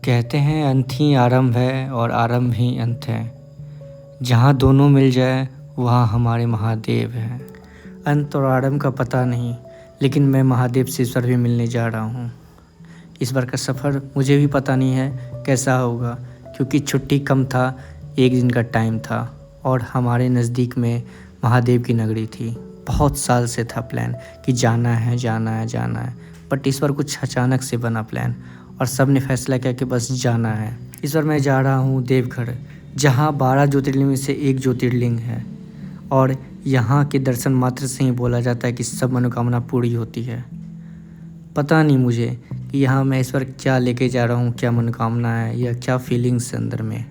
कहते हैं अंत ही आरंभ है और आरंभ ही अंत है। जहाँ दोनों मिल जाए वहाँ हमारे महादेव हैं। अंत और आरंभ का पता नहीं, लेकिन मैं महादेव से इस बार भी मिलने जा रहा हूँ। इस बार का सफ़र मुझे भी पता नहीं है कैसा होगा, क्योंकि छुट्टी कम था, 1 दिन का टाइम था और हमारे नज़दीक में महादेव की नगरी थी। बहुत साल से था प्लान कि जाना है जाना है जाना है, बट इस बार कुछ अचानक से बना प्लान और सब ने फैसला किया कि बस जाना है। इस बार मैं जा रहा हूँ देवघर, जहाँ 12 ज्योतिर्लिंग में से एक ज्योतिर्लिंग है और यहाँ के दर्शन मात्र से ही बोला जाता है कि सब मनोकामना पूरी होती है। पता नहीं मुझे कि यहाँ मैं इस बार क्या लेके जा रहा हूँ, क्या मनोकामना है या क्या फीलिंग्स है अंदर में।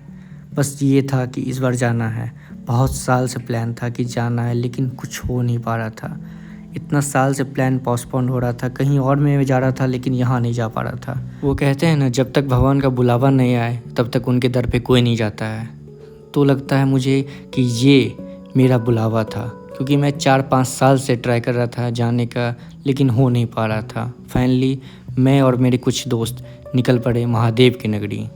बस ये था कि इस बार जाना है। बहुत साल से प्लान था कि जाना है, लेकिन कुछ हो नहीं पा रहा था। इतना साल से प्लान पोस्टपोन हो रहा था, कहीं और मैं जा रहा था लेकिन यहाँ नहीं जा पा रहा था। वो कहते हैं ना, जब तक भगवान का बुलावा नहीं आए तब तक उनके दर पे कोई नहीं जाता है। तो लगता है मुझे कि ये मेरा बुलावा था, क्योंकि मैं 4-5 साल से ट्राई कर रहा था जाने का, लेकिन हो नहीं पा रहा था। फाइनली मैं और मेरे कुछ दोस्त निकल पड़े महादेव की नगरी।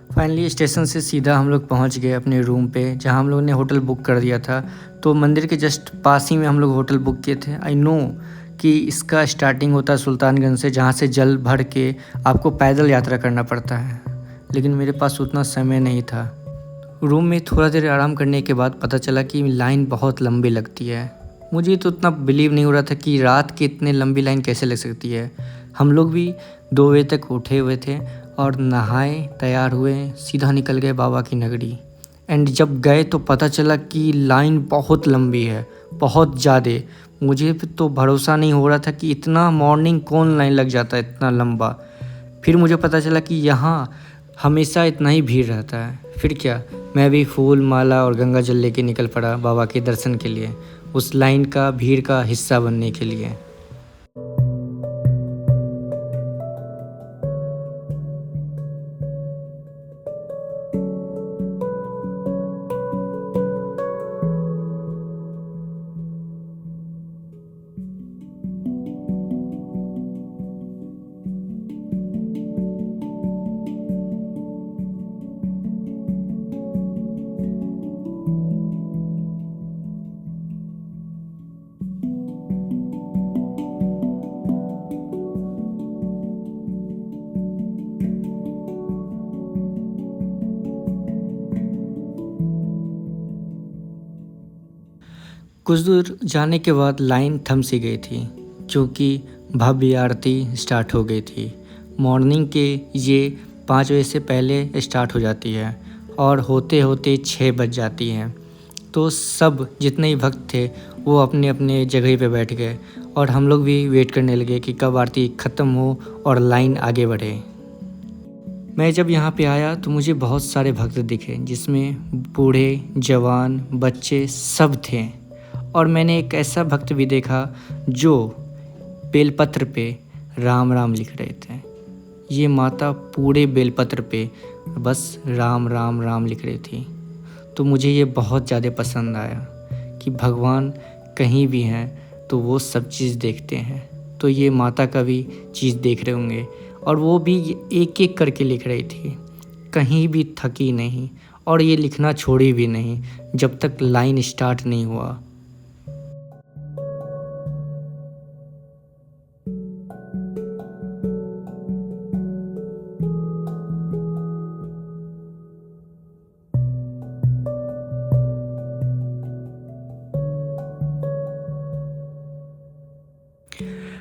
फाइनली स्टेशन से सीधा हम लोग पहुंच गए अपने रूम पे, जहां हम लोग ने होटल बुक कर दिया था। तो मंदिर के जस्ट पास ही में हम लोग होटल बुक किए थे। आई नो कि इसका स्टार्टिंग होता है सुल्तानगंज से, जहां से जल भर के आपको पैदल यात्रा करना पड़ता है, लेकिन मेरे पास उतना समय नहीं था। रूम में थोड़ा देर आराम करने के बाद पता चला कि लाइन बहुत लंबी लगती है। मुझे तो उतना बिलीव नहीं हो रहा था कि रात की इतनी लंबी लाइन कैसे लग सकती है। हम लोग भी 2 बजे तक उठे हुए थे और नहाए, तैयार हुए, सीधा निकल गए बाबा की नगरी। एंड जब गए तो पता चला कि लाइन बहुत लंबी है, बहुत ज़्यादा। मुझे तो भरोसा नहीं हो रहा था कि इतना मॉर्निंग कौन लाइन लग जाता है इतना लंबा। फिर मुझे पता चला कि यहाँ हमेशा इतना ही भीड़ रहता है। फिर क्या, मैं भी फूल माला और गंगा जल लेके निकल पड़ा बाबा के दर्शन के लिए, उस लाइन का भीड़ का हिस्सा बनने के लिए। कुछ दूर जाने के बाद लाइन थम सी गई थी, क्योंकि भव्य आरती स्टार्ट हो गई थी। मॉर्निंग के ये 5 बजे से पहले स्टार्ट हो जाती है और होते होते 6 बज जाती हैं। तो सब जितने ही भक्त थे वो अपने अपने जगह पे बैठ गए और हम लोग भी वेट करने लगे कि कब आरती ख़त्म हो और लाइन आगे बढ़े। मैं जब यहाँ पे आया तो मुझे बहुत सारे भक्त दिखे, जिसमें बूढ़े, जवान, बच्चे सब थे। और मैंने एक ऐसा भक्त भी देखा जो बेलपत्र पे राम राम लिख रहे थे। ये माता पूरे बेलपत्र पे बस राम राम राम लिख रही थी। तो मुझे ये बहुत ज़्यादा पसंद आया कि भगवान कहीं भी हैं तो वो सब चीज़ देखते हैं। तो ये माता का भी चीज़ देख रहे होंगे, और वो भी एक एक करके लिख रही थी, कहीं भी थकी नहीं और ये लिखना छोड़ी भी नहीं जब तक लाइन स्टार्ट नहीं हुआ।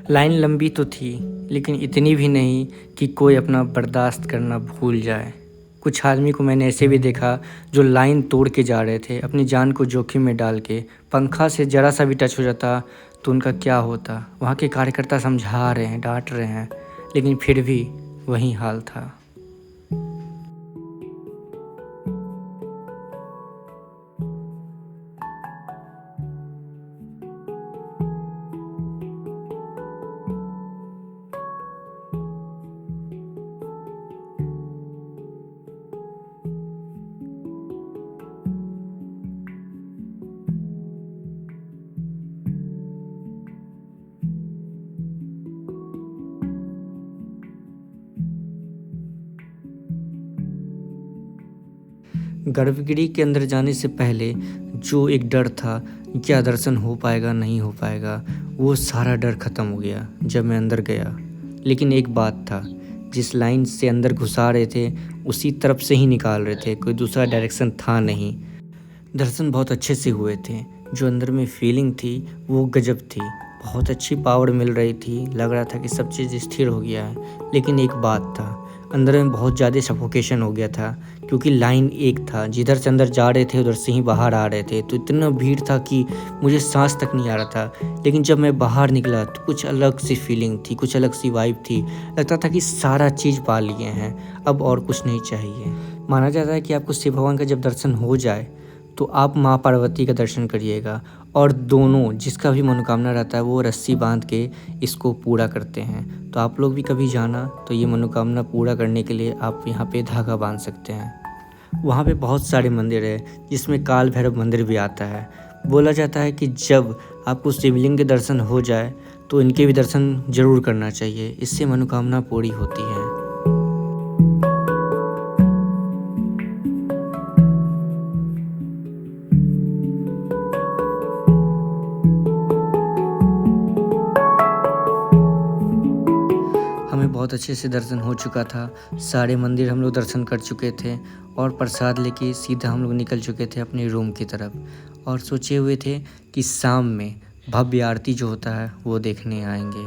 लाइन लंबी तो थी, लेकिन इतनी भी नहीं कि कोई अपना बर्दाश्त करना भूल जाए। कुछ आदमी को मैंने ऐसे भी देखा जो लाइन तोड़ के जा रहे थे, अपनी जान को जोखिम में डाल के। पंखा से ज़रा सा भी टच हो जाता तो उनका क्या होता। वहाँ के कार्यकर्ता समझा रहे हैं, डांट रहे हैं, लेकिन फिर भी वही हाल था। गर्भगृह के अंदर जाने से पहले जो एक डर था, क्या दर्शन हो पाएगा नहीं हो पाएगा, वो सारा डर ख़त्म हो गया जब मैं अंदर गया। लेकिन एक बात था, जिस लाइन से अंदर घुसा रहे थे उसी तरफ से ही निकाल रहे थे, कोई दूसरा डायरेक्शन था नहीं। दर्शन बहुत अच्छे से हुए थे, जो अंदर में फीलिंग थी वो गजब थी, बहुत अच्छी पावर मिल रही थी, लग रहा था कि सब चीज़ स्थिर हो गया है। लेकिन एक बात था, अंदर में बहुत ज़्यादा सफोकेशन हो गया था, क्योंकि लाइन एक था, जिधर से अंदर जा रहे थे उधर से ही बाहर आ रहे थे, तो इतना भीड़ था कि मुझे सांस तक नहीं आ रहा था। लेकिन जब मैं बाहर निकला तो कुछ अलग सी फीलिंग थी, कुछ अलग सी वाइब थी, लगता था कि सारा चीज़ पा लिए हैं, अब और कुछ नहीं चाहिए। माना जाता है कि आपको शिव भगवान का जब दर्शन हो जाए तो आप माँ पार्वती का दर्शन करिएगा, और दोनों जिसका भी मनोकामना रहता है वो रस्सी बांध के इसको पूरा करते हैं। तो आप लोग भी कभी जाना तो ये मनोकामना पूरा करने के लिए आप यहाँ पे धागा बांध सकते हैं। वहाँ पे बहुत सारे मंदिर है, जिसमें काल भैरव मंदिर भी आता है। बोला जाता है कि जब आपको शिवलिंग के दर्शन हो जाए तो इनके भी दर्शन ज़रूर करना चाहिए, इससे मनोकामना पूरी होती है। हमें बहुत अच्छे से दर्शन हो चुका था, सारे मंदिर हम लोग दर्शन कर चुके थे और प्रसाद लेके सीधा हम लोग निकल चुके थे अपने रूम की तरफ, और सोचे हुए थे कि शाम में भव्य आरती जो होता है वो देखने आएंगे।